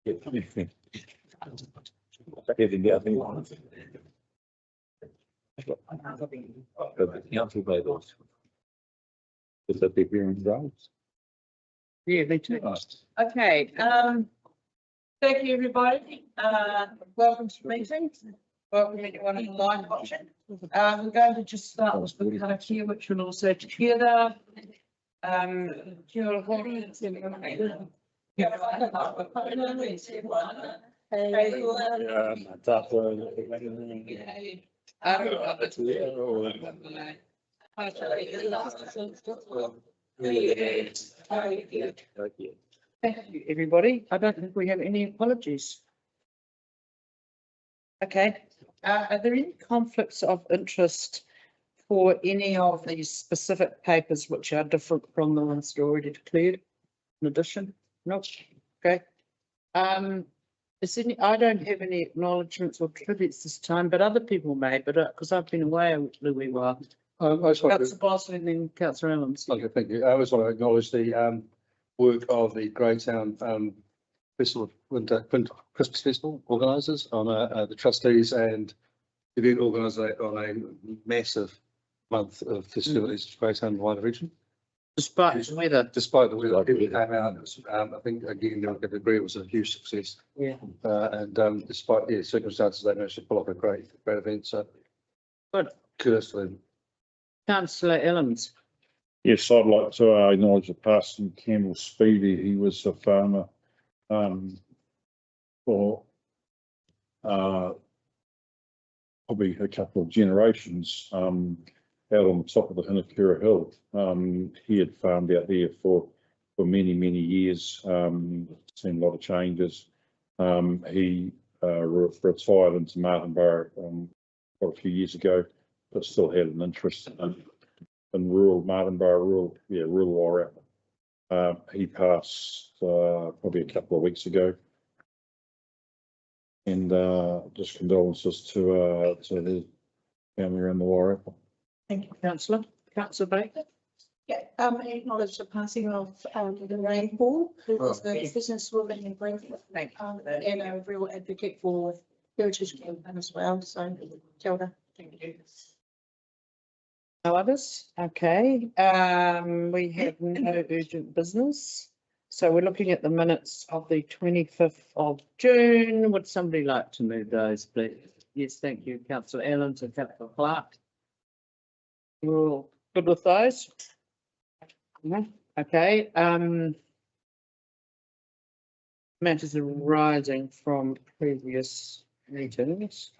Yeah, they do. Okay, thank you, everybody. Welcome to the meeting. Welcome anyone in the live watching. We're going to just start with the colour here, which will also together. Thank you, everybody. I don't think we have any apologies. Okay, are there any conflicts of interest for any of these specific papers which are different from the ones that are already declared? In addition, no. Okay. Is any? I don't have any acknowledgements or tributes this time, but other people may. But because I've been away a wee while. I just want Councillor Boston and then Councillor Ellens. Okay, thank you. I just want to acknowledge the work of the Greytown Festival, Winter Christmas Festival organisers, on the trustees and event organiser on a massive month of festivities in Greytown and wider region. Despite the weather. Despite the weather, people came out. It was, I think again, I could agree, it was a huge success. Yeah. And despite the circumstances, they managed to pull off a great event. So Good. kudos to them. Councillor Ellens. Yes, I'd like to acknowledge the passing of Campbell Speedy. He was a farmer for probably a couple of generations out on the top of the Hinakura Hill. He had farmed out there for many years, seen a lot of changes. He retired into Martinborough quite a few years ago, but still had an interest in rural Martinborough, rural Wairau. He passed probably a couple of weeks ago, and just condolences to his family around the Wairau. Thank you, Councillor. Councillor Baker. Yeah, I acknowledge the passing of the Rainfall, who was a businesswoman in Brentford, and a real advocate for heritage campaign as well. So, kia ora. Thank you. No others? Okay, we have no urgent business. So we're looking at the minutes of the 25th of June. Would somebody like to move those, please? Yes, thank you, Councillor Ellens and Councillor Clark. We're all good with those? Okay, matters arising from previous meetings.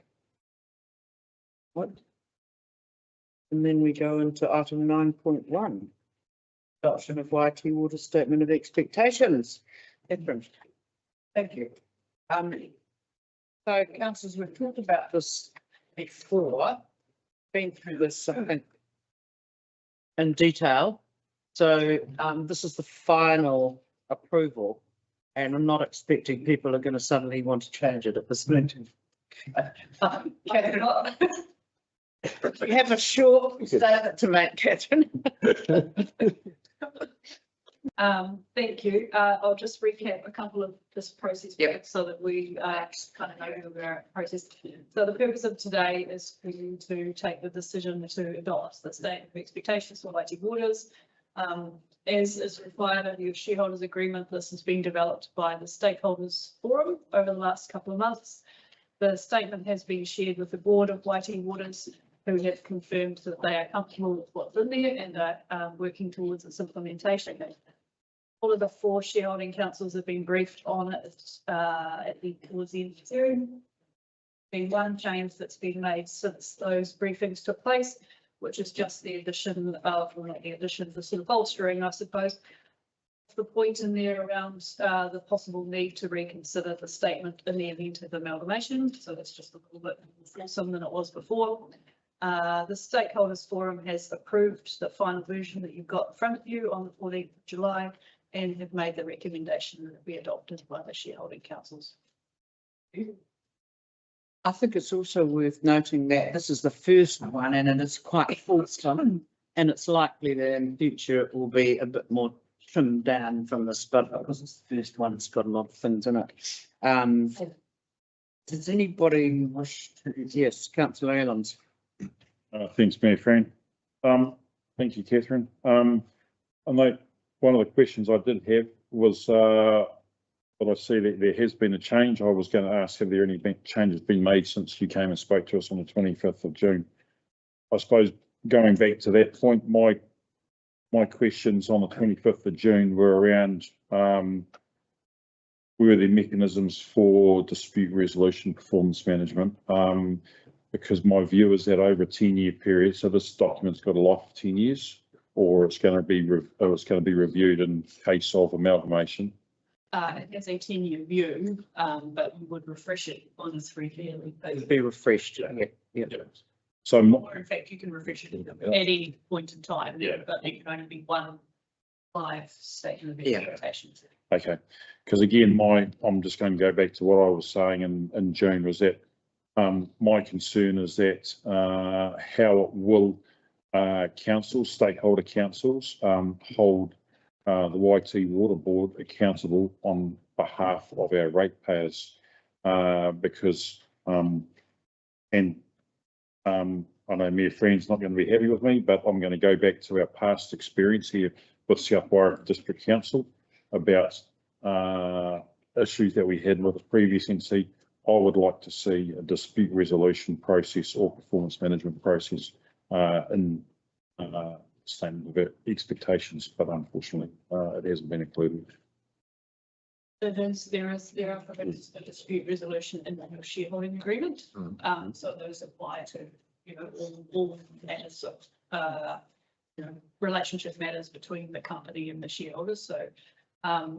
What? And then we go into item 9.1. Adoption of YT Water Statement of Expectations. Catherine. Thank you. So councillors, we've talked about this before, been through this in detail. So this is the final approval, and I'm not expecting people are going to suddenly want to change it at this meeting. We have a short statement to make, Catherine. Thank you. I'll just recap a couple of this process so that we kind of know where we're at process. So the purpose of today is for you to take the decision to adopt the statement of expectations for YT Waters. As is required under your shareholders agreement, this has been developed by the stakeholders forum over the last couple of months. The statement has been shared with the board of YT Waters, who have confirmed that they are comfortable with what's in there and are working towards its implementation. All of the 4 shareholding councils have been briefed on it towards the end of June. Been one change that's been made since those briefings took place, which is just the addition of, well, not the addition, the sort of bolstering, I suppose, the point in there around the possible need to reconsider the statement in the event of amalgamation. So it's just a little bit more fulsome than it was before. The stakeholders forum has approved the final version that you've got in front of you on the 14th of July and have made the recommendation that it be adopted by the shareholding councils. I think it's also worth noting that this is the first one and it is quite fulsome, and it's likely that in future it will be a bit more trimmed down from this, but because it's the first one, it's got a lot of things in it. Does anybody wish to, yes, councillor Allens? Thanks, Mayor Fran. Thank you, Catherine. I know one of the questions I did have was, but I see that there has been a change. I was going to ask, have there any changes been made since you came and spoke to us on the 25th of June? I suppose going back to that point, my questions on the 25th of June were around, were there mechanisms for dispute resolution performance management? Because my view is that over a 10-year period, so this document's got a life of 10 years, or it's going to be reviewed in case of amalgamation. It has a 10-year view, but you would refresh it on a 3-yearly basis. Be refreshed, yeah. So Or in fact, you can refresh it at any point in time, but it can only be one live statement of expectations. okay, because again, I'm just going to go back to what I was saying in June was that my concern is that how it will stakeholder councils hold the YT Water Board accountable on behalf of our ratepayers, because I know Mayor Fran's not going to be happy with me, but I'm going to go back to our past experience here with South Warwick District Council about issues that we had with the previous NC. I would like to see a dispute resolution process or performance management process in statement of expectations, but unfortunately it hasn't been included. There are provisions for dispute resolution in the shareholding agreement. So those apply to, all matters of, relationship matters between the company and the shareholders. So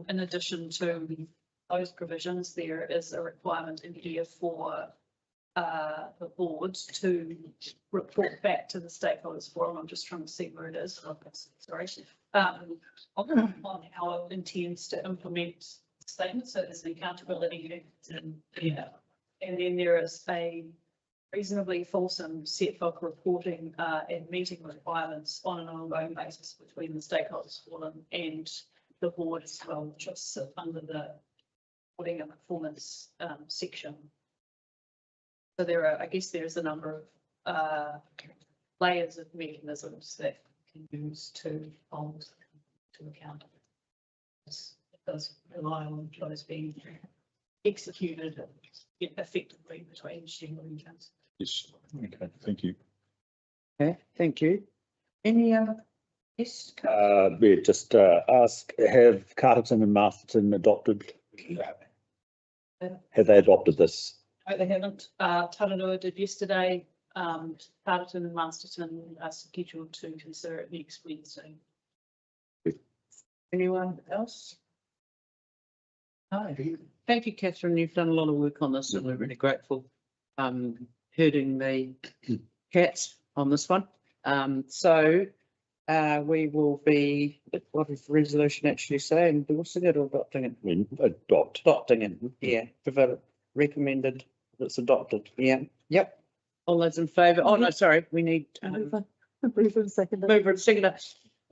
in addition to those provisions, there is a requirement in here for the board to report back to the stakeholders forum. I'm just trying to see where it is. Sorry. On how it intends to implement the statement. So there's an accountability and then there is a reasonably fulsome set of reporting and meeting requirements on an ongoing basis between the stakeholders forum and the board as well, which will sit under the reporting and performance section. So there's a number of layers of mechanisms that you can use to hold to account. It does rely on those being executed effectively between shareholding councils. Yes. Okay. Thank you. Okay, thank you. Any other? Yes. We just ask, have Carterton and Masterton adopted? Have they adopted this? No, they haven't. Taranua did yesterday. Carterton and Masterton are scheduled to consider it next Wednesday. Anyone else? No. Thank you, Catherine. You've done a lot of work on this and we're really grateful. Herding the cats on this one. We will be, what does the resolution actually say, endorsing it or adopting it? We adopt. Adopting it, yeah, develop, recommended, it's adopted, yeah, yep. All those in favour, oh no, sorry, we need. Mover and seconder. Mover and seconder.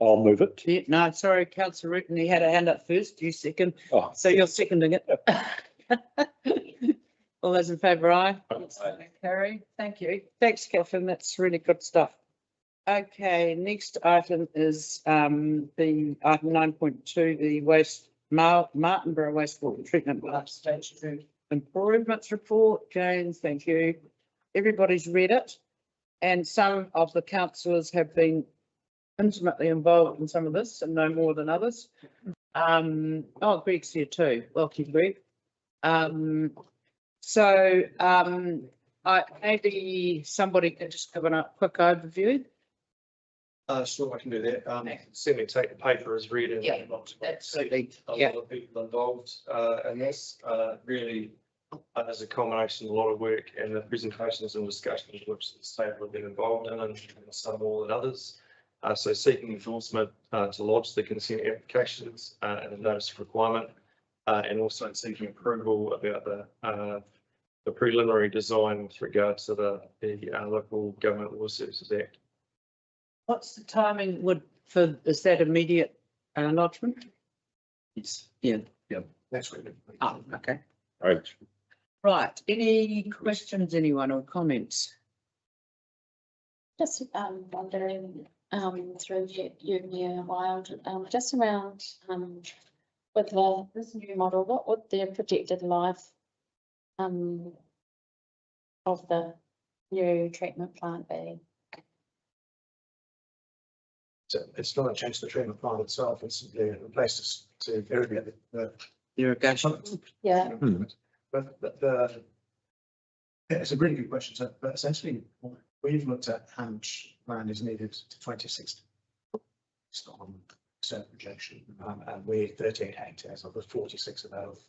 I'll move it. Yeah, no, sorry, councillor Rutten, he had a hand up first, you second, Oh, so you're seconding it. All those in favour, aye? Carry, thank you. Thanks, Catherine, that's really good stuff. Okay, next item is the item 9.2, the Martinborough wastewater treatment plant stage 2 improvements report. James, thank you. Everybody's read it, and some of the councillors have been intimately involved in some of this and know more than others. Greg's here too. Welcome, Greg. Maybe somebody can just give a quick overview. Sure, I can do that. Certainly take the paper as read and Yeah, not absolutely. a Yeah. lot of people involved in this. Really, there's a culmination of a lot of work and the presentations and discussions which the state have been involved in, and some more than others. So seeking endorsement to lodge the consent applications and a notice of requirement, and also seeking approval about the preliminary design with regards to the Local Government Law Services Act. What's the timing is that immediate lodgement? Yes. Yeah. That's really. Oh, okay. Right. Right. Any questions, anyone, or comments? Just wondering, through you, Mayor Wild, just around, with this new model, what would the projected life of the new treatment plant be? So it's not a change to the treatment plant itself, it's simply a place to irrigate the. Irrigation. Yeah, But the, yeah, it's a really good question, so, but essentially, we've looked at how much land is needed to 2060. It's not on certain projection, and we're 38 hectares of the 46 available.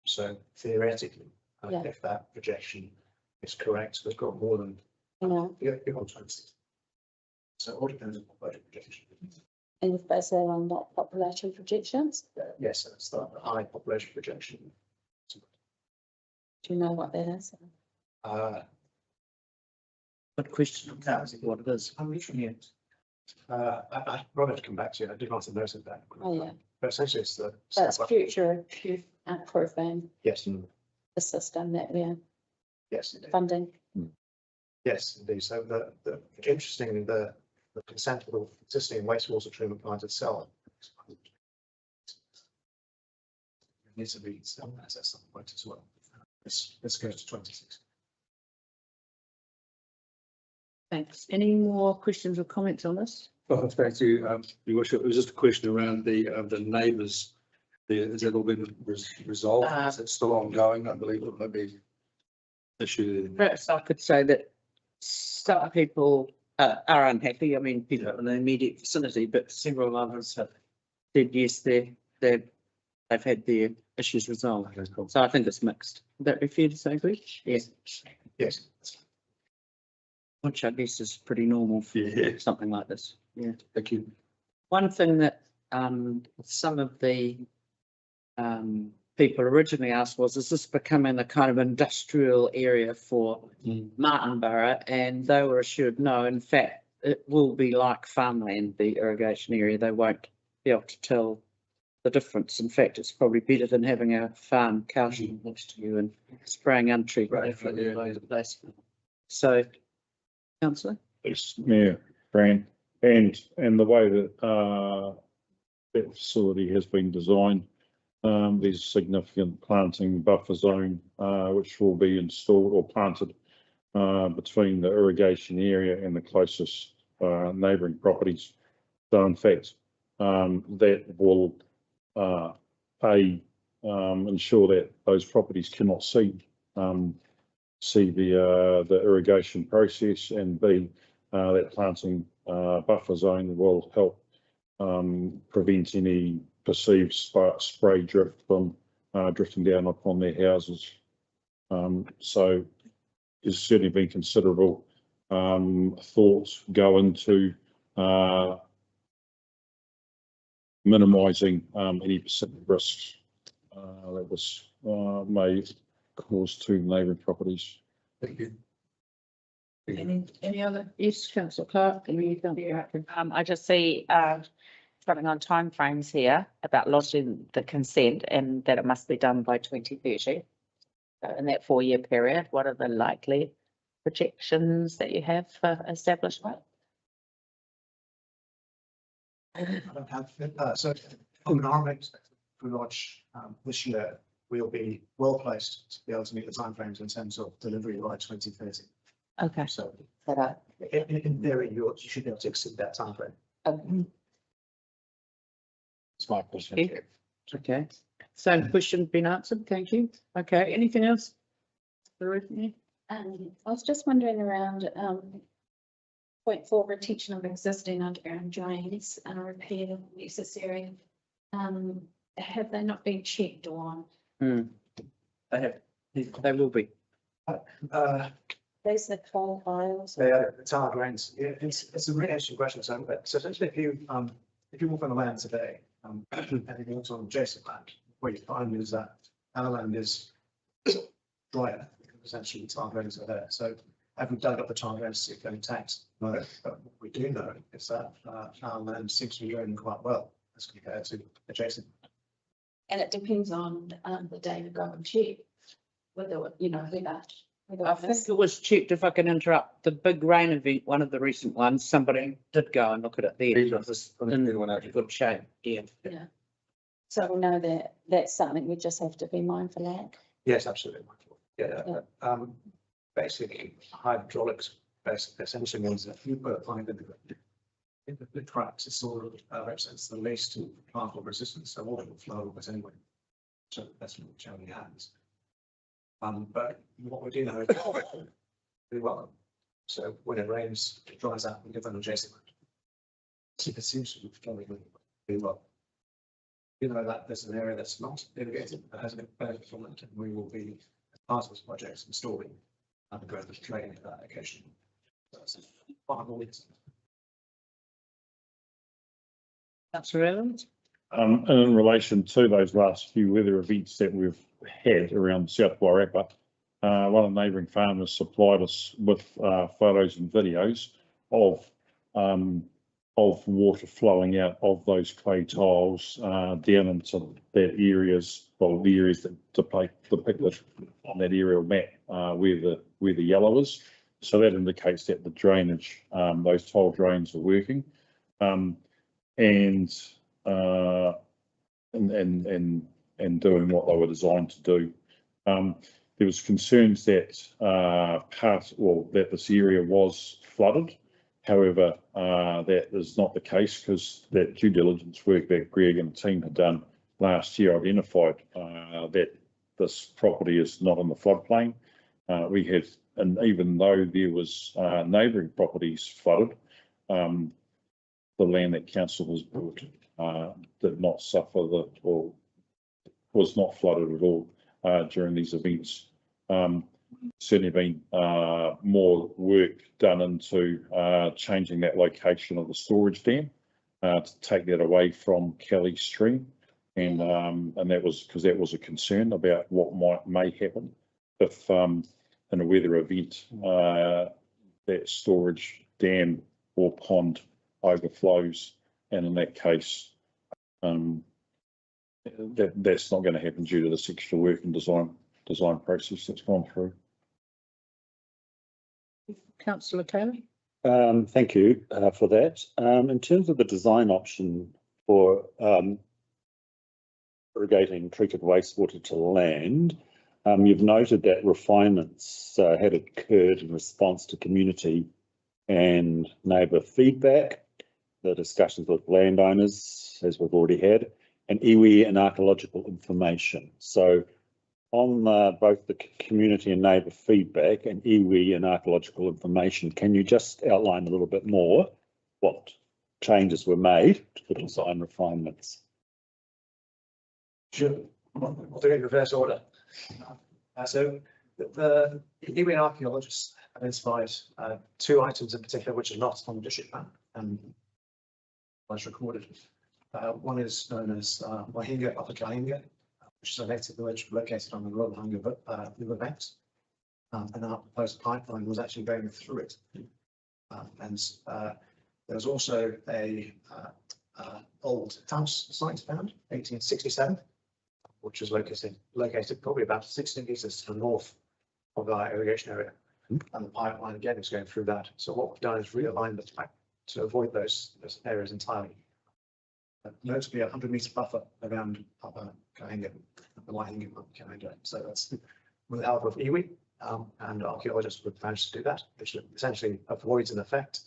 So theoretically, Yeah. if that projection is correct, we've got more than, you know, you're on 26. So it all depends on what budget projection. and you've based that on what population projections? Yes, that's the high population projection. Do you know what that is? Good question. What it is. I'm literally it. I'd rather come back to you. I did want to note of that. Oh, yeah, But essentially it's the. that's future proofing Yes, the system that we're yes, indeed. funding. Yes, indeed. So the interesting, the consent for the existing wastewater treatment plant itself. Needs to be some at some point as well. Let's go to 26. Thanks. Any more questions or comments on this? Well, back to your worship, it was just a question around the neighbours. Has that all been resolved? Is it still ongoing? I believe it might be issue. Perhaps I could say that some people are unhappy. I mean, people in the immediate vicinity, but several others have said yes, they've had their issues resolved. Okay, cool. So I think it's mixed. Would that be fair to say, Greg? Yes. Yes. Which I guess is pretty normal for Yeah. something like this. Yeah. Thank you. One thing that some of the people originally asked was, is this becoming a kind of industrial area for Martinborough? And they were assured, no, in fact, it will be like farmland, the irrigation area. They won't be able to tell the difference. In fact, it's probably better than having a farm cow sheep next to you and spraying untreated. Right, yeah. all over the place. So, councillor? Yes, Mayor Fran, and the way that that facility has been designed, there's significant planting buffer zone which will be installed or planted between the irrigation area and the closest neighbouring properties. So in fact, that will ensure that those properties cannot see the irrigation process, and B, that planting buffer zone will help prevent any perceived spray drift from drifting down upon their houses. So there's certainly been considerable thought go into minimising any specific risks that was may cause to neighbouring properties. Thank you. Any other? Yes, councillor Clark. I just see something on timeframes here about lodging the consent and that it must be done by 2030. So in that 4-year period, what are the likely projections that you have for establishment? I don't have, so from our perspective, for lodge this year, we'll be well placed to be able to meet the timeframes in terms of delivery by 2030. Okay. So That in theory, you should be able to exceed that timeframe. It's my question. Okay, so question been answered, thank you. Okay, anything else? I was just wondering around, 0.4 retention of existing underground drains and repair necessary. Have they not been checked on? They have, they will be. These are the coal piles. They are, it's hard drains. Yeah, it's a really interesting question. So essentially, if you walk on the land today, and if you walk on adjacent land, what you find is that our land is drier, because essentially tar drains are there. So having dug up the tar drains to see if they're intact, no. But what we do know is that our land seems to be draining quite well. as compared to adjacent. And it depends on the day to go and check whether, you know, whether I think it was checked, if I can interrupt, the big rain event, one of the recent ones, somebody did go and look at it there. Anyone out? In good shape, yeah. So we know that that's something we just have to be mindful of. Yes, absolutely. Yeah, basically hydraulics essentially means that you put a pipe in the cracks, it sort of represents the least plant resistance, so water will flow over it anyway. So that's what generally happens. But what we do know is really well. So when it rains, it dries out and gives an adjacent. So it seems to be flowing really well. You know that there's an area that's not irrigated, that has a benefit from it, and we will be, as part of this project, installing underground drain at that location. So that's one of the reasons. Councillor Evans? And in relation to those last few weather events that we've had around South Wairarapa, one of the neighbouring farmers supplied us with photos and videos of water flowing out of those clay tiles down into that areas, well, the areas that depicted on that aerial map where the yellow is. So that indicates that the drainage, those tile drains are working, and doing what they were designed to do. There was concerns that that this area was flooded. However, that is not the case, because that due diligence work that Greg and the team had done last year identified that this property is not in the floodplain. And even though there was neighbouring properties flooded, the land that council has bought did not suffer or was not flooded at all during these events. Certainly been more work done into changing that location of the storage dam to take that away from Kelly Stream, and that was because that was a concern about what may happen if in a weather event that storage dam or pond overflows, and in that case that's not going to happen due to this extra work and design process that's gone through. Councillor Kelly? Thank you for that. In terms of the design option for irrigating treated wastewater to land, you've noted that refinements had occurred in response to community and neighbour feedback, the discussions with landowners, as we've already had, and iwi and archaeological information. So on both the community and neighbour feedback and iwi and archaeological information, can you just outline a little bit more what changes were made to the design refinements? Sure. We'll do it in reverse order. So the iwi and archaeologists identified two items in particular which are not on the district plan and was recorded. One is known as Wahinga Upper Kahinga, which is a native village located on the Ruahanga river banks. And our proposed pipeline was actually going through it. There was also a old house site found, 1867, which is located probably about 60 metres to the north of our irrigation area. And the pipeline again is going through that. So what we've done is realign the track to avoid those areas entirely. Notably, a 100-metre buffer around Upper Kahinga, the Wahinga Upper Kahinga. So that's with the help of iwi and archaeologists would manage to do that, which essentially avoids an effect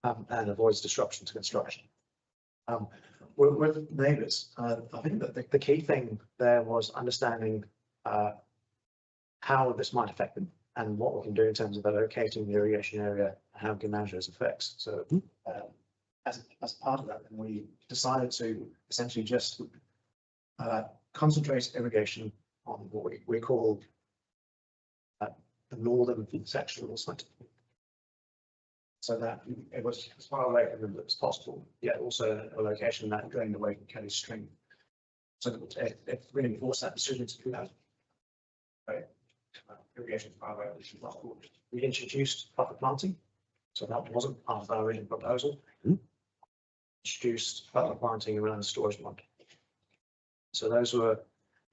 and avoids disruption to construction. With neighbours, I think that the key thing there was understanding how this might affect them and what we can do in terms of allocating the irrigation area and how we can manage those effects. So as part of that, then we decided to essentially just concentrate irrigation on what we call the northern section of the site, so that it was as far away from them as possible, yet also a location that drained away from Kelly Stream. So it reinforced that decision to do that. Right. Irrigation as far away as possible. We introduced buffer planting, so that wasn't part of our original proposal. introduced buffer planting around the storage pond. So those were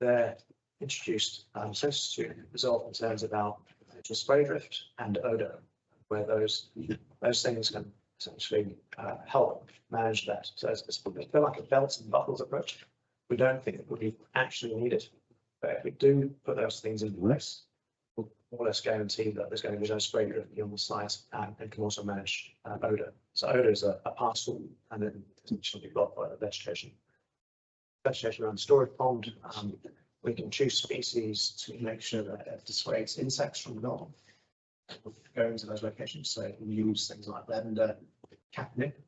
there introduced so as to resolve concerns about just spray drift and odor, where those things can essentially help manage that. So it's a bit like a belts and buckles approach. We don't think it would be actually needed, but if we do put those things in place, we'll more or less guarantee that there's going to be no spray drift on the site and can also manage odor. So odor is a parcel and then essentially blocked by the vegetation. Vegetation around the storage pond, we can choose species to make sure that it dissuades insects from going to those locations. So we use things like lavender, catnip,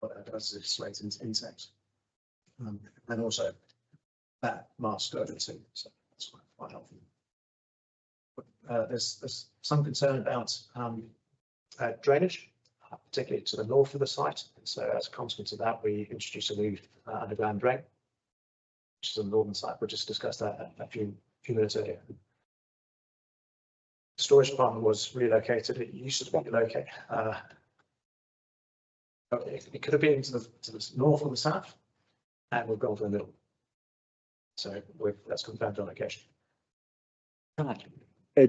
what that does is it dissuades insects. And also that mask odor too, so that's quite helpful. There's some concern about drainage, particularly to the north of the site. So as a consequence of that, we introduced a new underground drain, which is on the northern side. We just discussed that a few minutes earlier. The storage pond was relocated. It used to be located. It could have been to the north or the south, and we've gone to the middle. So that's confirmed on location. Right.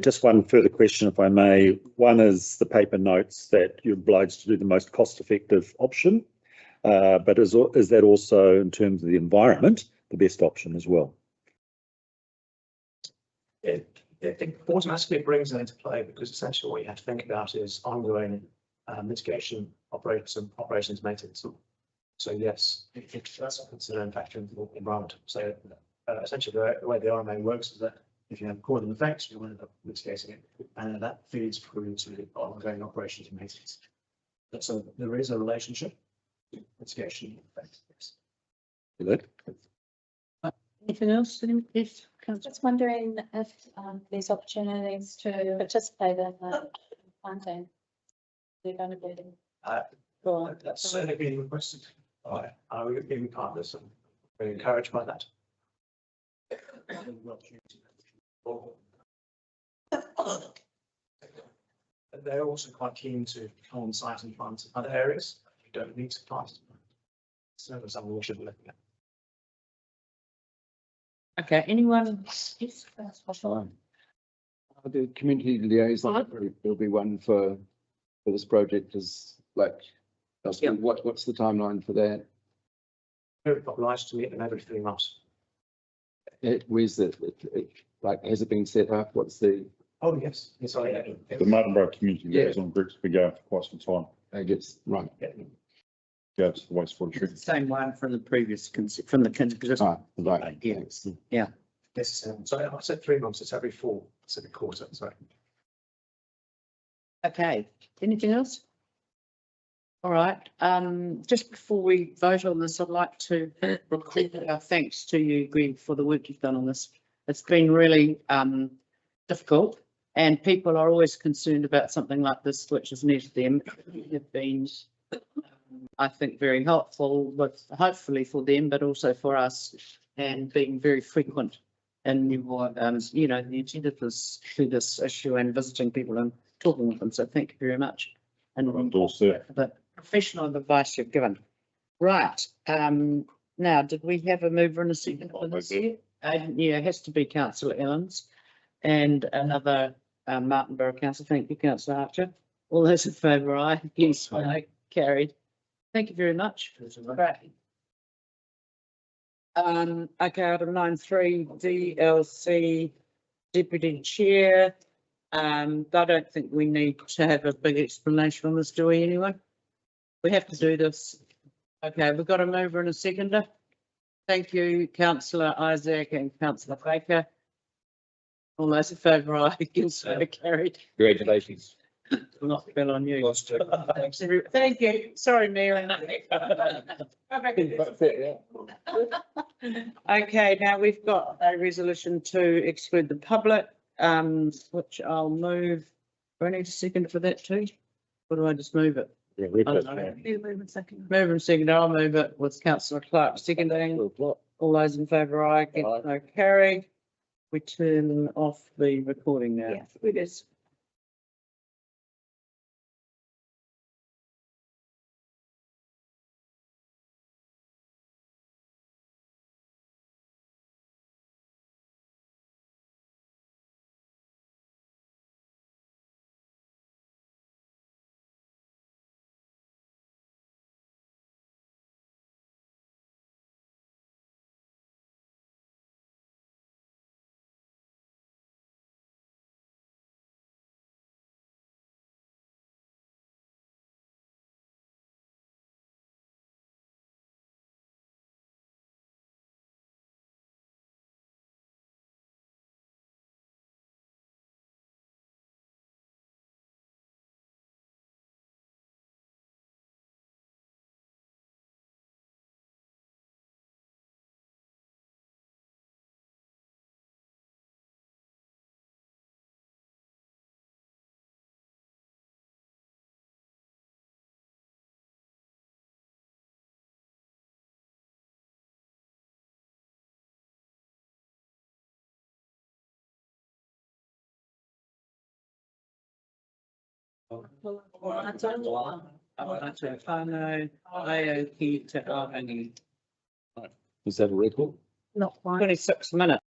Just one further question, if I may. One is the paper notes that you're obliged to do the most cost-effective option, but is that also, in terms of the environment, the best option as well? It automatically brings that into play, because essentially what you have to think about is ongoing mitigation operations maintenance. So yes, that's a considering factor in the environment. So essentially the way the RMA works is that if you have causal effects, you end up mitigating it, and that feeds through to the ongoing operations and maintenance. So there is a relationship to mitigation effects. Yes. Good. Anything else? Yes, Just wondering if there's opportunities to participate in the planting. They're going to be. That's certainly been requested by our European partners, and we're encouraged by that. They're also quite keen to come on site and plant other areas. You don't need to plant. So that's something we should be looking at. okay, anyone? Yes, The community liaison, there'll be one for this project is like, Yeah. what's the timeline for that? We're obliged to meet them every 3 months. Where's like, has it been set up? What's the, Oh, yes. Yes, I am. The Martinborough Community Yeah. Liaison Group's been going for quite some time. I guess, right, Go to the wastewater It's the treatment. same one from the previous, from the existing. right, Yeah. thanks. Yes, so I said 3 months, it's every 4, it's every quarter, sorry. Okay, anything else? All right, just before we vote on this, I'd like to record our thanks to you, Greg, for the work you've done on this. It's been really difficult, and people are always concerned about something like this, which is near to them. You've been, I think, very helpful, but hopefully for them, but also for us, and being very frequent in your, you know, the attentiveness to this issue and visiting people and talking with them. So thank you very much. And Endorse that. the professional advice you've given. Right, now, did we have a mover and a second for this? Yeah, it has to be councillor Ellens and another Martinborough councillor. Thank you, councillor Archer. All those in favour, aye. Yes, aye. Carried. Thank you very much. Great. Okay, item 9.3, DLC Deputy Chair. I don't think we need to have a big explanation on this, do we, anyone? We have to do this. Okay, we've got a mover and a seconder. Thank you, councillor Isaac and councillor Baker. All those in favour, aye. Against, so carried. Congratulations. Not fell on you. Thank you. Sorry, Mary. Okay, now we've got a resolution to exclude the public, which I'll move. Do I need a second for that too? Or do I just move it? Yeah, read I that, don't know. yeah. Move and second, I'll move it with councillor Clark seconding. All those in favour, aye. Against, no carried. We turn off the recording now. Yes, it is. Is that a record? Not quite. 26 minutes.